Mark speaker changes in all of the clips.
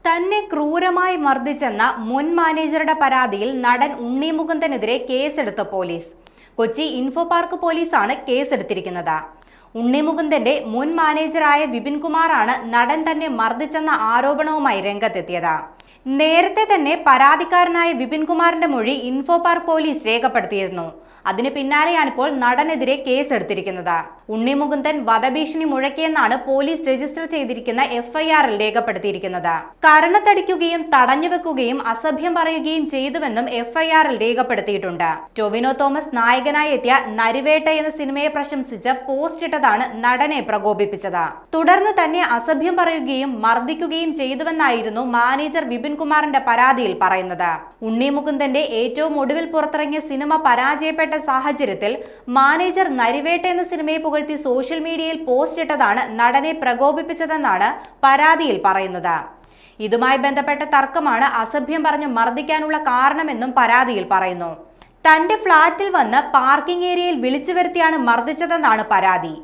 Speaker 1: തന്നെ ക്രൂരമായി മർദ്ദിച്ചെന്ന മുൻ മാനേജറുടെ പരാതിയിൽ നടൻ ഉണ്ണി മുകുന്ദനെതിരെ കേസെടുത്ത പോലീസ്. കൊച്ചി ഇൻഫോ പാർക്ക് പോലീസാണ് കേസെടുത്തിരിക്കുന്നത്. ഉണ്ണി മുകുന്ദന്റെ മുൻ മാനേജറായ വിപിൻകുമാറാണ് നടൻ തന്നെ മർദ്ദിച്ചെന്ന ആരോപണവുമായി രംഗത്തെത്തിയത്. നേരത്തെ തന്നെ പരാതിക്കാരനായ വിപിൻകുമാറിന്റെ മൊഴി ഇൻഫോ പാർക്ക് പോലീസ് രേഖപ്പെടുത്തിയിരുന്നു. അതിന് പിന്നാലെയാണിപ്പോൾ നടനെതിരെ കേസെടുത്തിരിക്കുന്നത്. ഉണ്ണി മുകുന്ദൻ വധഭീഷണി മുഴക്കിയെന്നാണ് പോലീസ് രജിസ്റ്റർ ചെയ്തിരിക്കുന്ന എഫ്ഐആറിൽ രേഖപ്പെടുത്തിയിരിക്കുന്നത്. കരണത്തടിക്കുകയും തടഞ്ഞുവെക്കുകയും അസഭ്യം പറയുകയും ചെയ്തുവെന്നും എഫ്ഐആറിൽ രേഖപ്പെടുത്തിയിട്ടുണ്ട്. ടൊവിനോ തോമസ് നായകനായി എത്തിയ നരിവേട്ട എന്ന സിനിമയെ പ്രശംസിച്ച് പോസ്റ്റ് ഇട്ടതാണ് നടനെ പ്രകോപിപ്പിച്ചത്. തുടർന്ന് തന്നെ അസഭ്യം പറയുകയും മർദ്ദിക്കുകയും ചെയ്തുവെന്നായിരുന്നു മാനേജർ വിപിൻകുമാറിന്റെ പരാതിയിൽ പറയുന്നത്. ഉണ്ണി മുകുന്ദന്റെ ഏറ്റവും ഒടുവിൽ പുറത്തിറങ്ങിയ സിനിമ പരാജയപ്പെട്ട സാഹചര്യത്തിൽ മാനേജർ നരിവേട്ട എന്ന സിനിമയെ പുകഴ്ത്തി സോഷ്യൽ മീഡിയയിൽ പോസ്റ്റ് ഇട്ടതാണ് നടനെ പ്രകോപിപ്പിച്ചതെന്നാണ് പരാതിയിൽ പറയുന്നത്. ഇതുമായി ബന്ധപ്പെട്ട തർക്കമാണ് അസഭ്യം പറഞ്ഞ് മർദ്ദിക്കാനുള്ള കാരണമെന്നും പരാതിയിൽ പറയുന്നു. തന്റെ ഫ്ളാറ്റിൽ വന്ന് പാർക്കിംഗ് ഏരിയയിൽ വിളിച്ചു വരുത്തിയാണ് മർദ്ദിച്ചതെന്നാണ് പരാതി.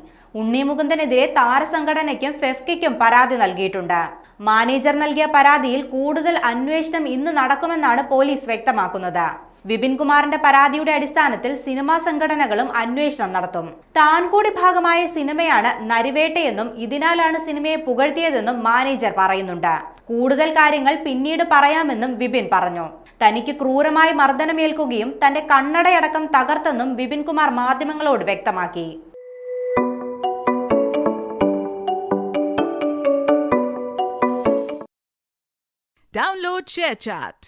Speaker 1: ഉണ്ണി മുകുന്ദനെതിരെ താരസംഘടനയ്ക്കും ഫെഫ്കയ്ക്കും പരാതി നൽകിയിട്ടുണ്ട്. മാനേജർ നൽകിയ പരാതിയിൽ കൂടുതൽ അന്വേഷണം ഇന്ന് നടക്കുമെന്നാണ് പോലീസ് വ്യക്തമാക്കുന്നത്. വിപിൻകുമാറിന്റെ പരാതിയുടെ അടിസ്ഥാനത്തിൽ സിനിമാ സംഘടനകളും അന്വേഷണം നടത്തും. താൻ കൂടി ഭാഗമായ സിനിമയാണ് നരിവേട്ടയെന്നും ഇതിനാലാണ് സിനിമയെ പുകഴ്ത്തിയതെന്നും മാനേജർ പറയുന്നുണ്ട്. കൂടുതൽ കാര്യങ്ങൾ പിന്നീട് പറയാമെന്നും വിപിൻ പറഞ്ഞു. തനിക്ക് ക്രൂരമായി മർദ്ദനമേൽക്കുകയും തന്റെ കണ്ണടയടക്കം തകർത്തെന്നും വിപിൻകുമാർ മാധ്യമങ്ങളോട് വ്യക്തമാക്കി.
Speaker 2: Download ShareChat.